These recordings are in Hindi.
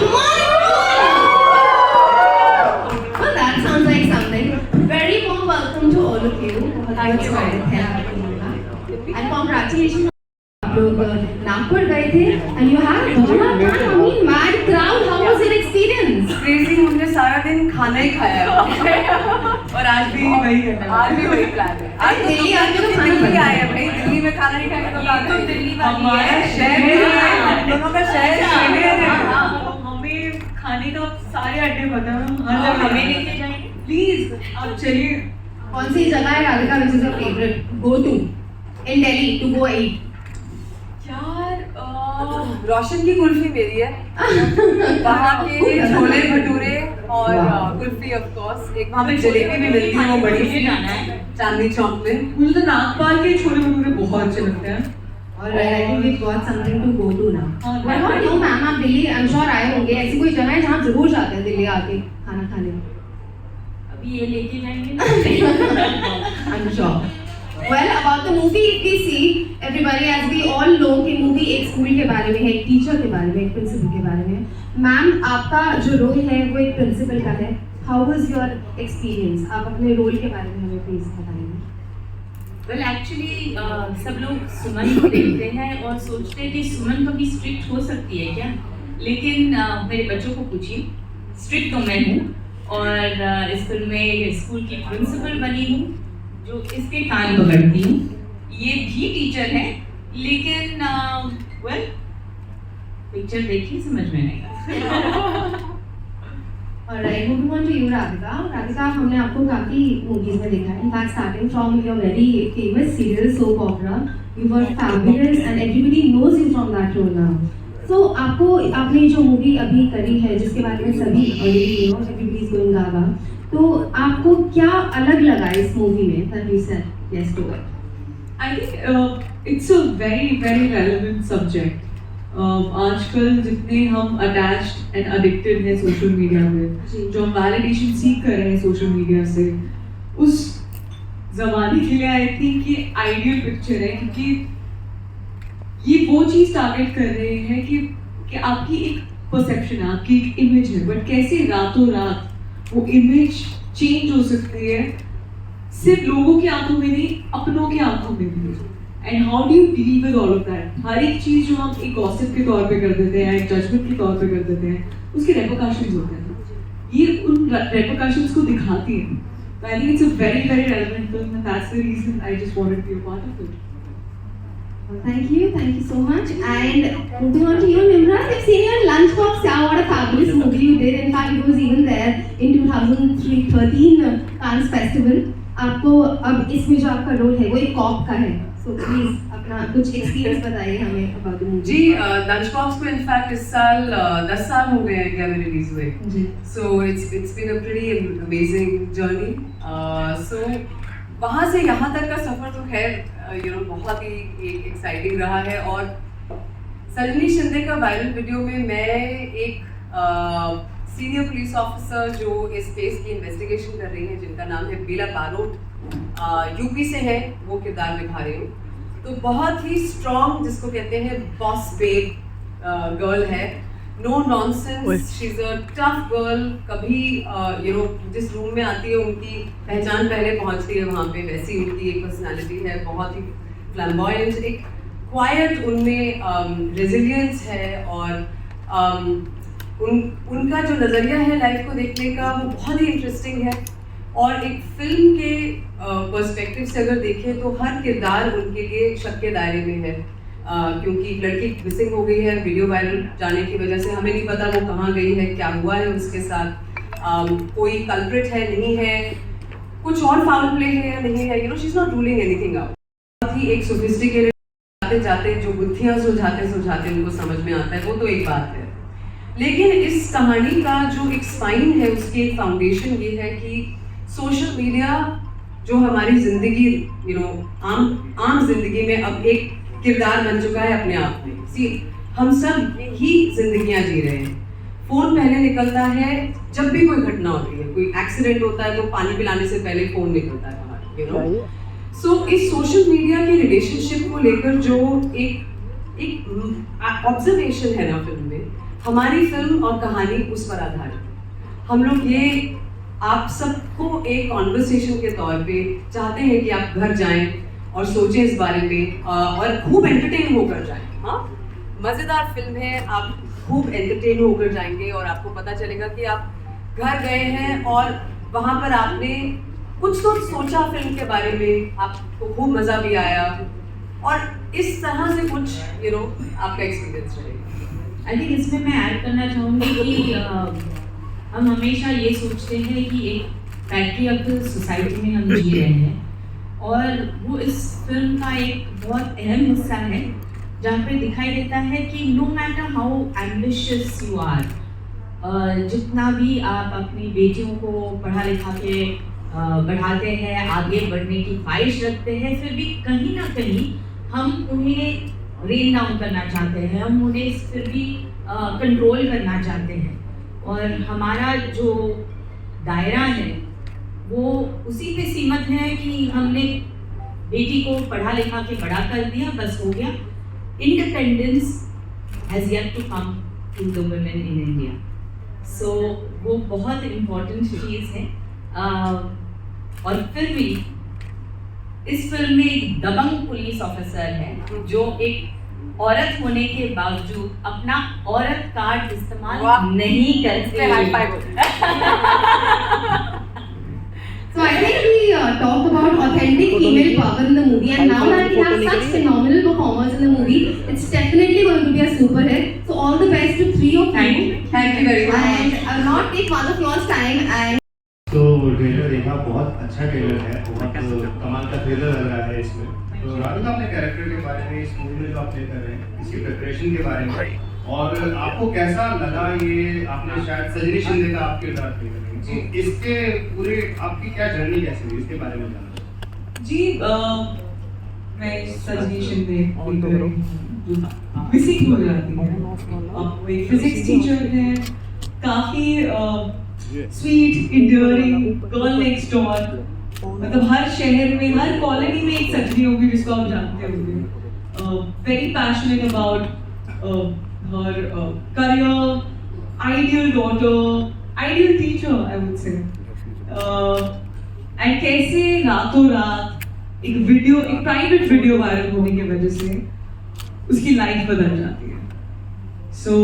come on! Well, that sounds like something. Very warm welcome to all of you. Thank you very much. And congratulations. आप लोग नागपुर गए थे and you had बहुत fun. I mean, mad crowd. How was your experience? Crazy, हमने सारा दिन खाना ही खाया है और आज भी वही है। आज भी वही प्लान है। आज दिल्ली आके तो खाना दिल्ली बना। आए हैं भाई, दिल्ली में खाना नहीं खाएंगे तो बात तो नहीं। दिल्ली वाली हमारा है। शहर है, हम दोनों का शहर है। हमें खाने का सारे अड्डे पता है, हर जगह हमें लेके जाएंगे प्लीज। आप चलिए। कौन सी जगह है Radhika which is your favorite? Go to in Delhi to go eat. यार रोशन की कुल्फी मेरी है। वहाँ के छोले भटूरे और कुल्फी ऑफ कोर्स। एक वहाँ पे जलेबी भी मिलती है, वो बड़ी सी जाना है चांदनी चौक में। मुझे तो नागपाल के छोले भटूरे बहुत अच्छे लगते हैं। All right, I think we've got something to go to now. What about you, ma'am? आप दिल्ली I'm sure आए होंगे। ऐसी कोई जगह है जहाँ जरूर जाते हैं दिल्ली आके खाना खाने? अभी ये लेके जाएंगे I'm sure. Well, about the movie, if we see, everybody, as we all know, कि movie एक स्कूल के बारे में है, एक टीचर के बारे में, एक प्रिंसिपल के बारे में। मैम, आपका जो रोल है वो एक प्रिंसिपल का है। How was your experience? आप अपने रोल के बारे में हमें प्लीज बताइए। वेल एक्चुअली सब लोग सुमन को देखते हैं और सोचते हैं कि सुमन कभी स्ट्रिक्ट हो सकती है क्या, लेकिन मेरे बच्चों को पूछिए, स्ट्रिक्ट तो मैं हूँ और स्कूल में स्कूल की प्रिंसिपल बनी हूँ जो इसके कान पकड़ती हूँ। ये भी टीचर है, लेकिन वेल पिक्चर देखी समझ में नहीं। Alright, moving on to you, Radhika. Radhika, हमने आपको काफी movies में देखा है. In fact, starting from your very famous serial soap opera, you were fabulous and everybody knows you from that role now. So आपको आपने जो movie अभी करी है, जिसके बारे में सभी already know, everybody is going gaga. तो आपको क्या अलग लगा इस movie में that you said yes to it? I think it's a very very relevant subject. आजकल जितने हम अटैच्ड एंड एडिक्टेड हैं सोशल मीडिया में, जो हम वैलिडेशन सीख कर रहे हैं सोशल मीडिया से, उस जमाने के लिए आई थिंक ये आइडियल पिक्चर है, क्योंकि ये वो चीज़ टारगेट कर रहे हैं कि आपकी एक परसेप्शन है, आपकी एक इमेज है, बट कैसे रातों रात वो इमेज चेंज हो सकती है, सिर्फ लोगों की आंखों में नहीं, अपनों की आंखों में भी। And how do you deal with all of that? हर एक चीज़ जो हम एक गॉसिप के तौर पे कर देते हैं, एक जजमेंट के तौर पे कर देते हैं, उसके रेपरकशंस होते हैं। ये उन रेपरकशंस को दिखाती है। So I think it's a very very relevant film, and that's the reason I just wanted to be a part of it. Well, thank you so much. And moving on to you, Nimrat, I've seen your Lunchbox. Yeah, what a fabulous movie you did. In fact, it was even there in 2013 Cannes Festival. आपको अब इसमें जो आपका रोल है वो एक कॉप का है, so please अपना कुछ एक्सपीरियंस बताइए हमें about the movie. जी, लंच बॉक्स को इनफैक्ट इस साल 10 साल हो गए हैं इंडिया में रिलीज हुए। So it's been a pretty amazing journey. So वहाँ से यहाँ तक का सफ़र तो खैर बहुत ही एक्साइटिंग रहा है। और सजनी शिंदे का वायरल वीडियो में मैं एक सीनियर पुलिस ऑफिसर जो इस केस की इन्वेस्टिगेशन कर रही है, जिनका नाम है बेला बारोट, यूपी से है, वो किरदार निभा रही हूँ। तो बहुत ही स्ट्रॉन्ग, जिसको कहते हैं बॉस बेब गर्ल है, no nonsense, she is a tough girl. कभी जिस रूम में आती है उनकी पहचान पहले पहुँचती है वहाँ पे, वैसी उनकी एक पर्सनैलिटी है, बहुत ही फ्लैम्बॉयंट, एक क्वाइट उनमें रेजिलियंस है। और उनका जो नज़रिया है लाइफ को देखने का वो बहुत ही इंटरेस्टिंग है। और एक फिल्म के पर्सपेक्टिव से अगर देखें तो हर किरदार उनके लिए शक के दायरे में है, क्योंकि एक लड़की मिसिंग हो गई है वीडियो वायरल जाने की वजह से। हमें नहीं पता वो कहाँ गई है, क्या हुआ है उसके साथ, कोई कल्प्रिट है नहीं है, कुछ और फाउल प्ले है या नहीं है, she is not ruling anything out. बहुत ही एक सोफिस्टिकेटेड, जाते जाते जो बुद्धियाँ सुलझाते उनको समझ में आता है, वो तो एक बात है। लेकिन इस कहानी का जो एक स्पाइन है, उसकी एक फाउंडेशन ये है कि सोशल मीडिया जो हमारी ज़िंदगी आम जिंदगी में अब एक किरदार बन चुका है अपने आप में। हम सब ही जिंदगियां जी रहे हैं। फ़ोन पहले निकलता है जब भी कोई घटना होती है, कोई एक्सीडेंट होता है तो पानी पिलाने से पहले फ़ोन निकलता है बाहर, सो इस सोशल मीडिया के रिलेशनशिप को लेकर जो एक ऑब्जर्वेशन है ना फिल्म में, हमारी फिल्म और कहानी उस पर आधारित है। हम लोग ये आप सबको एक कॉन्वर्सेशन के तौर पे चाहते हैं कि आप घर जाएं और सोचें इस बारे में और खूब एंटरटेन होकर जाएं। हाँ, मज़ेदार फिल्म है, आप खूब एंटरटेन होकर जाएंगे और आपको पता चलेगा कि आप घर गए हैं और वहाँ पर आपने कुछ तो सोचा फिल्म के बारे में, आपको खूब मज़ा भी आया और इस तरह से कुछ आपका एक्सपीरियंस रहेगा। आई थिंक इसमें मैं ऐड करना चाहूँगी कि हम हमेशा ये सोचते हैं कि एक फैक्ट्री ऑफ द सोसाइटी में हम जी रहे हैं और वो इस फिल्म का एक बहुत अहम हिस्सा है जहाँ पे दिखाई देता है कि no matter how ambitious you are, जितना भी आप अपनी बेटियों को पढ़ा लिखा के बढ़ाते हैं, आगे बढ़ने की ख्वाहिश रखते हैं, फिर भी कहीं ना कहीं हम उन्हें रेन डाउन करना चाहते हैं, हम उन्हें फिर भी कंट्रोल करना चाहते हैं। और हमारा जो दायरा है वो उसी पे सीमित है कि हमने बेटी को पढ़ा लिखा के बड़ा कर दिया, बस हो गया। Independence has yet to come to the women in India. So वो बहुत इम्पोर्टेंट चीज़ है। और फिर भी इस फिल्म में एक दबंग पुलिस ऑफिसर है जो एक औरत होने के बावजूद अपना औरत कार्ड इस्तेमाल नहीं करते। So I think we talked about authentic female power in the movie, and now that we have such phenomenal performers in the movie, it's definitely going to be a super hit. So all the best to three of you. Thank you very much. And I'll not take one of yours time. And तो ट्रेलर देखा, बहुत अच्छा ट्रेलर है, बहुत कमाल का ट्रेलर लग रहा है इसमें। तो राधिका, अपने कैरेक्टर के बारे में, इस मूवी में जो आप प्ले कर रहे हैं, इसकी प्रिपरेशन के बारे में, और आपको कैसा लगा ये, आपने शायद सजनी शिंदे का आप किरदार प्ले कर रहे हैं, तो इसके पूरे आपकी क्या जर्नी कैसी हुई, इसके बारे में जानना जी। मैं सजनी शिंदे जो मिसिंग हो जाती है, वो एक फिजिक्स टीचर है, काफ़ी sweet enduring girl next door. मतलब हर शहर में, हर कॉलोनी में एक सजनी होगी जिसको आप जानते होंगे। Very passionate about her career, ideal daughter, ideal teacher, I would say. And कैसे रातों रात एक प्राइवेट वीडियो वायरल होने की वजह से उसकी लाइफ बदल जाती है। सो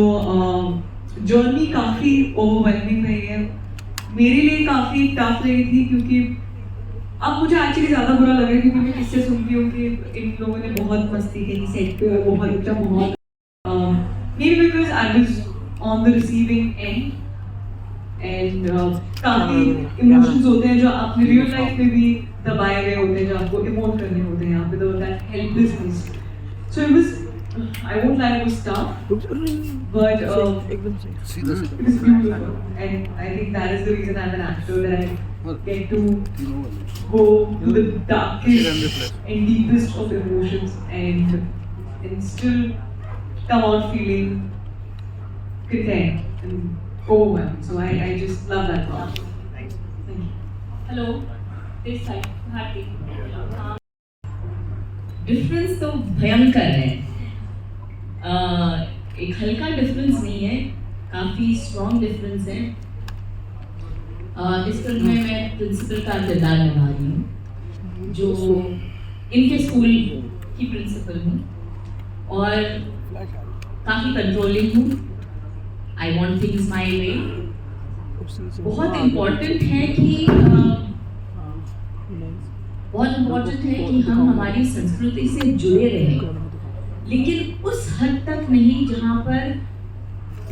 जर्नी काफ़ी ओवरवेलमिंग रही है, मेरे लिए काफ़ी टफ रही थी, क्योंकि अब मुझे एक्चुअली ज़्यादा बुरा लग रहा है क्योंकि मैं किससे सुनती हूँ कि इन लोगों ने बहुत मस्ती की सेट पे, बहुत अच्छा माहौल। Maybe because I was on the receiving end, and काफी इमोशंस होते हैं जो आपने रियल लाइफ में भी दबाए हुए होते हैं, जो आपको इमोट करने होते हैं यहाँ पे, तो that helplessness. So it was, I won't lie, it was tough, but it was beautiful, and I think that is the reason I'm an actor, that I get to go to the darkest and deepest of emotions and still come out feeling content and overwhelmed. So I just love that part. Thank you. Hello, this side Bharti. Difference तो भयंकर है, एक हल्का डिफरेंस नहीं है, काफ़ी स्ट्रॉन्ग डिफरेंस है। इस फिल्म में मैं प्रिंसिपल का किरदार निभा रही हूँ, जो इनके स्कूल की प्रिंसिपल हूँ और काफ़ी कंट्रोलिंग हूँ। आई वॉन्ट थिंग्स माई वे। बहुत इम्पोर्टेंट है कि हम हमारी संस्कृति से जुड़े रहें, लेकिन उस हद तक नहीं जहाँ पर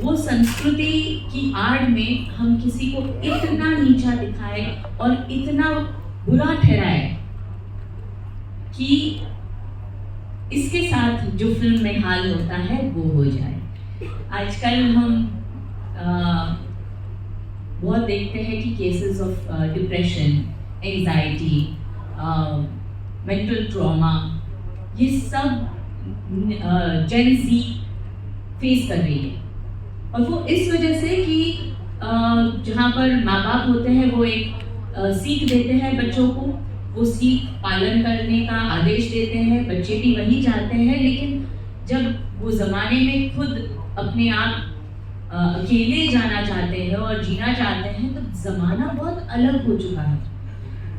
वो संस्कृति की आड़ में हम किसी को इतना नीचा दिखाए और इतना बुरा ठहराए कि इसके साथ जो फिल्म में हाल होता है वो हो जाए। आजकल हम बहुत देखते हैं कि cases of depression, anxiety, mental trauma, ये सब जेन ज़ी फेस कर रही है, और वो इस वजह से कि जहाँ पर माँ बाप होते हैं वो एक सीख देते हैं बच्चों को, वो सीख पालन करने का आदेश देते हैं, बच्चे भी वही चाहते हैं, लेकिन जब वो ज़माने में खुद अपने आप अकेले जाना चाहते हैं और जीना चाहते हैं, तो ज़माना बहुत अलग हो चुका है,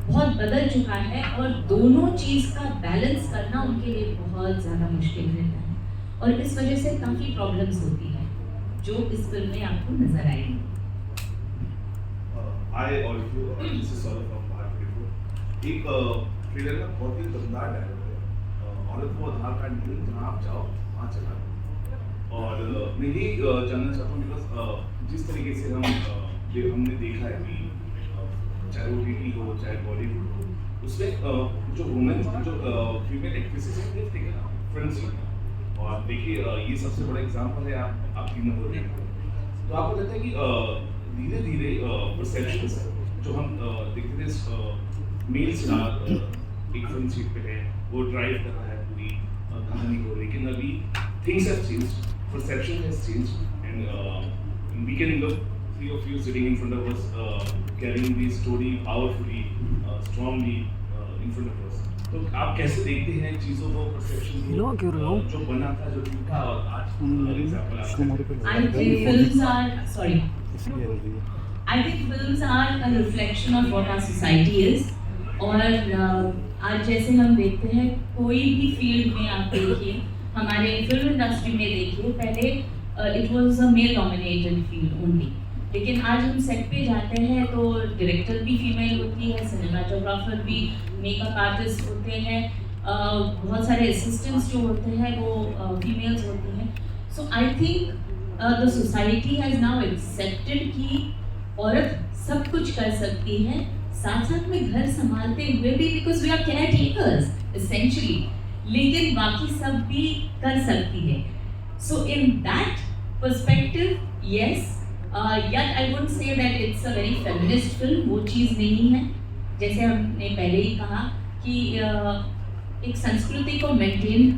बहुत बदल चुका है, और दोनों चीज़ का बैलेंस करना उनके लिए बहुत ज़्यादा मुश्किल रहता है, और इस वजह से काफ़ी प्रॉब्लम्स होती है जो इस फिल्म में आपको नजर आएगी। I also this is sort of from Bharat 24 एक ट्रेलर का बहुत ही दमदार डायलॉग है, औरत को आधार कार्ड नहीं जहाँ आप जाओ वहाँ चला दो। और मैं यही जानना चाहता हूँ बिकॉज जिस तरीके से हमने देखा है कि चाहे वो टीवी हो चाहे बॉलीवुड हो, उसमें जो वुमेन जो फीमेल एक्ट्रेसेस हैं वो टेकन फ्रंट सीट, और देखिए ये सबसे बड़ा एग्जांपल है आपकी नंबर में। तो आपको लगता है कि धीरे धीरे परसेप्शंस जो हम देखते थे मेल स्टार एक फ्रंट सीट पे है, वो ड्राइव कर रहा है पूरी कहानी को, लेकिन अभी things have changed, perception has changed, and we can look three of you sitting in front of us carrying the story powerfully, strongly in front of us. तो आप कैसे देखते हैं चीज़ों को, परसेप्शन को जो बना था जो टूटा और आज example I think films are a reflection of what our society is, और आज जैसे हम देखते हैं कोई भी फील्ड में आप देखिए, हमारे फिल्म इंडस्ट्री में देखिए, पहले it was a male dominated field only, लेकिन आज हम सेट पे जाते हैं तो डायरेक्टर भी फीमेल होती है, सिनेमाटोग्राफर भी, मेकअप आर्टिस्ट होते हैं, बहुत सारे असिस्टेंट्स जो होते हैं वो फीमेल्स होती हैं। So I think the society has now accepted कि औरत सब कुछ कर सकती है, साथ साथ में घर संभालते हुए भी, because we are caretakers essentially, लेकिन बाकी सब भी कर सकती है। So in that perspective yes, yet I wouldn't say that it's a very feminist film, वो चीज़ नहीं है। जैसे हमने पहले ही कहा कि एक संस्कृति को मेंटेन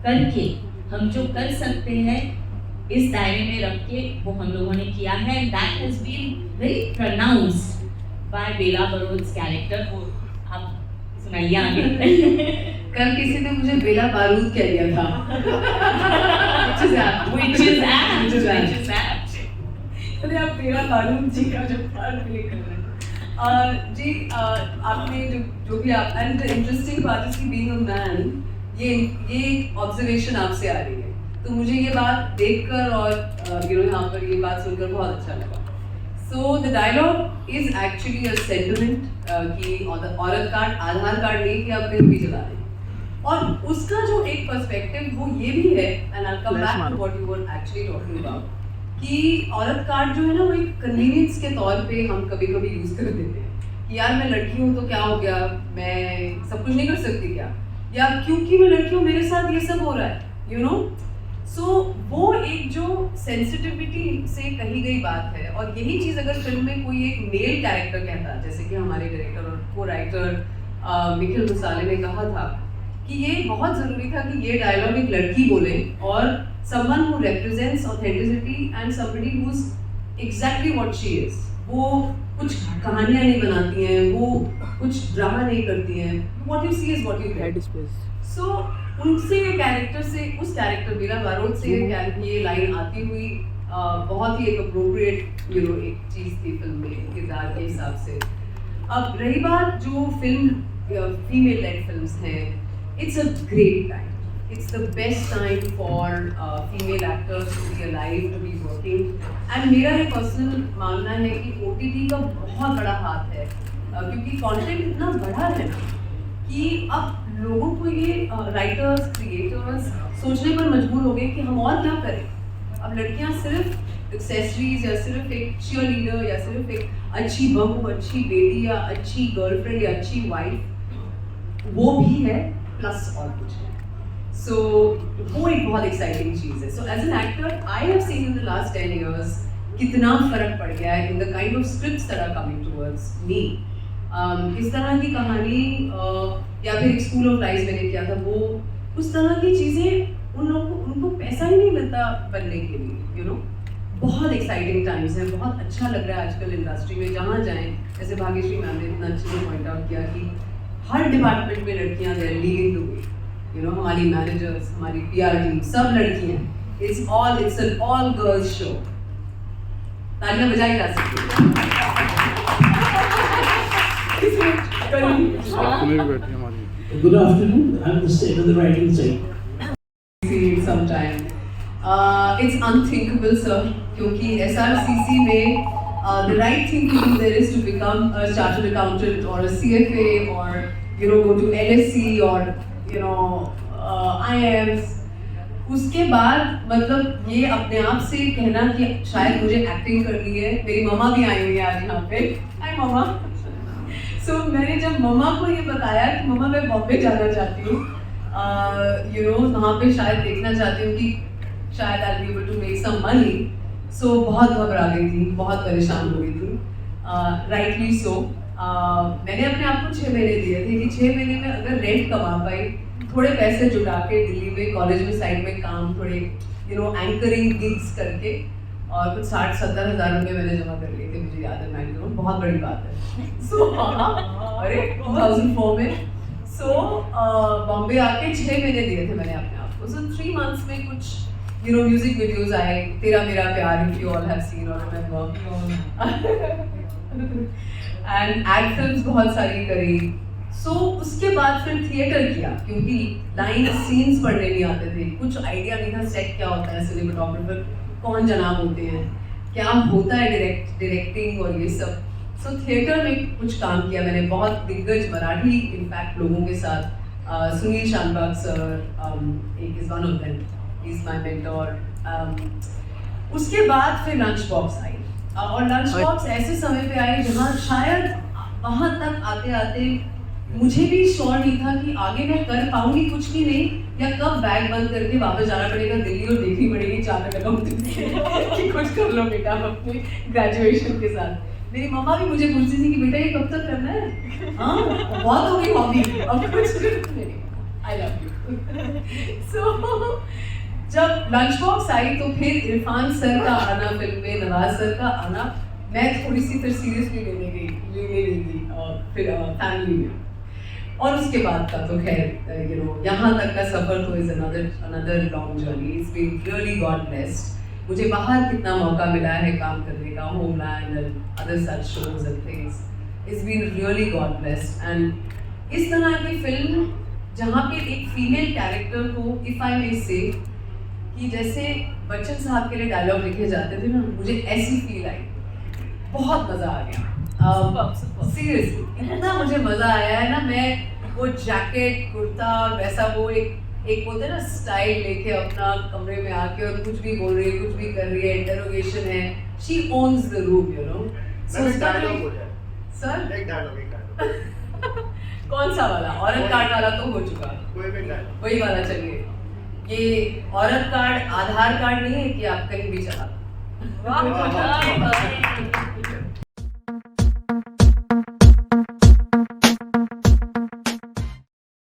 करके हम जो कर सकते हैं इस दायरे में रख के वो हम लोगों ने किया है, that has been very pronounced by Bella Burrows character. आप सुनाइए आगे। कल किसी ने मुझे बेला बारूद कह दिया था which is apt। अरे आप बेला बारूद जी का जो पार्ट प्ले कर रहे हैं जी, आपने जो भी आप, एंड इंटरेस्टिंग बात है कि बीइंग अ मैन, ये ऑब्जर्वेशन आपसे आ रही है, तो मुझे ये बात देखकर और यहाँ पर ये बात सुनकर बहुत अच्छा लगा। So the dialogue is actually a sentiment कि औरत कार्ड आधार कार्ड नहीं कि आप कहीं भी चला रहे, और उसका जो एक पर्सपेक्टिव वो ये भी है, and I come back to what you were actually talking about, कि औरत कार्ड जो है ना वो एक कन्वीनियंस के तौर पे हम कभी कभी यूज़ कर देते हैं कि यार मैं लड़की हूँ तो क्या हो गया, मैं सब कुछ नहीं कर सकती क्या, या क्योंकि मैं लड़की हूँ मेरे साथ ये सब हो रहा है, यू नो। सो वो एक जो सेंसिटिविटी से कही गई बात है, और यही चीज़ अगर फिल्म में कोई एक मेल कैरेक्टर कहता, जैसे कि हमारे डायरेक्टर और को राइटर निखिल मुसाले ने कहा था कि ये बहुत ज़रूरी था कि ये डायलॉग एक लड़की बोले, और someone who represents authenticity and somebody who's exactly what she is। वो कुछ कहानियाँ नहीं बनाती हैं, वो कुछ ड्रामा नहीं करती हैं, what you see is what you get। So उनसे ये कैरेक्टर से, उस कैरेक्टर बेला बारोद से ये लाइन आती हुई बहुत ही एक अप्रोप्रिएट एक चीज़ थी फिल्म में किरदार के हिसाब से। अब रही बात जो फिल्म फीमेल लेड फिल्म्स हैं, it's a great time, it's the best time for female actors to be alive, to be working, and मेरा ये पर्सनल मानना है कि OTT का बहुत बड़ा हाथ है, क्योंकि कंटेंट इतना बड़ा है ना कि अब लोगों को ये राइटर्स क्रिएटर्स सोचने पर मजबूर हो गए कि हम और क्या करें। अब लड़कियां सिर्फ एक्सेसरीज या सिर्फ एक चीयर लीडर या सिर्फ एक अच्छी बहू, अच्छी बेटी या अच्छी गर्लफ्रेंड या अच्छी वाइफ, वो भी है प्लस और कुछ है। सो वो एक बहुत एक्साइटिंग चीज़ है। So as an actor I have seen in the last 10 years कितना फ़र्क पड़ गया है in the kind of scripts that are coming towards me. इस तरह की कहानी या फिर एक स्कूल ऑफ लाइफ मैंने किया था, वो उस तरह की चीज़ें उन लोगों को, उनको पैसा ही नहीं मिलता बनने के लिए, यू नो। बहुत एक्साइटिंग टाइम्स है, बहुत अच्छा लग रहा है आजकल इंडस्ट्री में जहाँ जाएँ। जैसे भाग्यश्री मैम ने इतना अच्छे से पॉइंट आउट किया कि हर डिपार्टमेंट में लड़कियाँ they are leading the way, you know. हमारी मैनेजर्स, हमारी PR टीम सब लड़कियाँ, it's an all girls show. तालियां बजाई जा सकती है। Good afternoon. I'm the same on the writing side. See it sometime. It's unthinkable, sir. क्योंकि SRCC में the right thing to do there is to become a chartered accountant or a CFA or go to LSE or IIMs. उसके बाद मतलब ये अपने आप से कहना कि शायद मुझे एक्टिंग करनी है। मेरी मम्मा भी आई हुई है आज यहाँ पे। हाय मम्मा। सो मैंने जब मम्मा को ये बताया कि मम्मा मैं बॉम्बे जाना चाहती हूँ, वहाँ पे शायद देखना चाहती हूँ कि शायद I be able to make some money. So बहुत घबरा गई थी, बहुत परेशान हो गई थी, राइटली सो। मैंने अपने आप को 6 महीने दिए थे कि 6 महीने में अगर रेंट कमा पाई, थोड़े पैसे जुटा के दिल्ली में कॉलेज में साइड में काम, थोड़े एंकरिंग गिग्स करके, और कुछ 60-70 हज़ार रुपये मैंने जमा कर लिए थे, मुझे याद है। मैं बहुत बड़ी बात है। सो अरे 2004 में बॉम्बे आके 6 महीने दिए थे मैंने अपने आप को। सो 3 months में कुछ म्यूजिक वीडियोस आए, तेरा मेरा प्यार, if you all have seen और रिमेंबर, एंड एड फिल्म्स बहुत सारी करी। सो उसके बाद फिर थिएटर किया, क्योंकि लाइन सीन्स पढ़ने नहीं आते थे, कुछ आइडिया नहीं था सेट क्या होता है, सिनेमेटोग्राफर कौन जनाब होते हैं, क्या होता है डायरेक्टिंग और ये सब। सो थिएटर में कुछ काम किया मैंने, बहुत दिग्गज मराठी इनफैक्ट लोगों के साथ। सुनील शानबाग सर एक is one of them, he is my mentor. उसके बाद फिर लंच बॉक्स आई, और लंच बॉक्स ऐसे समय पे आई जहाँ शायद वहाँ तक आते आते मुझे भी श्योर नहीं था कि आगे मैं कर पाऊंगी कुछ भी नहीं, या कब बैग बंद करके वापस जाना पड़ेगा दिल्ली और देखनी पड़ेगी चार्टर्ड अकाउंटेंट कि कुछ कर लो बेटा अपने ग्रेजुएशन के साथ। मेरी मम्मा भी मुझे पूछती थी कि बेटा ये कब तक करना है, हाँ बहुत हो गई हॉबी, अब कुछ नहीं। I love you. सो जब लंच बॉक्स आई तो फिर इरफान सर का आना फिल्म में, नवाज सर का आना, मैं थोड़ी सी फिर सीरियसली लेने गई थी फिर फैमिली में। और उसके बाद का तो खैर यहाँ तक का सफर तो is another long journey. It's been really God blessed. मुझे बाहर कितना मौका मिला है काम करने का, Homeland and other such shows and things. It's been really God blessed. And इस तरह की फिल्म जहाँ पे एक फीमेल कैरेक्टर को, इफ आई मे से, कि जैसे बच्चन साहब के लिए डायलॉग लिखे जाते थे ना, मुझे ऐसी फील आई, बहुत मजा आ गया। सीरियसली इतना मुझे मजा आया है ना। मैं वो जैकेट कुर्ता और वैसा वो एक होता है ना स्टाइल लेके अपना कमरे में आके और कुछ भी बोल रही है, कुछ भी कर रही है, इंटरोगेशन है, she owns the room, sir. कौन सा वाला? औरत कार्ड वाला तो हो चुका, वही वाला चलिए। ये औरत कार्ड आधार कार्ड नहीं है कि आप कहीं भी चला।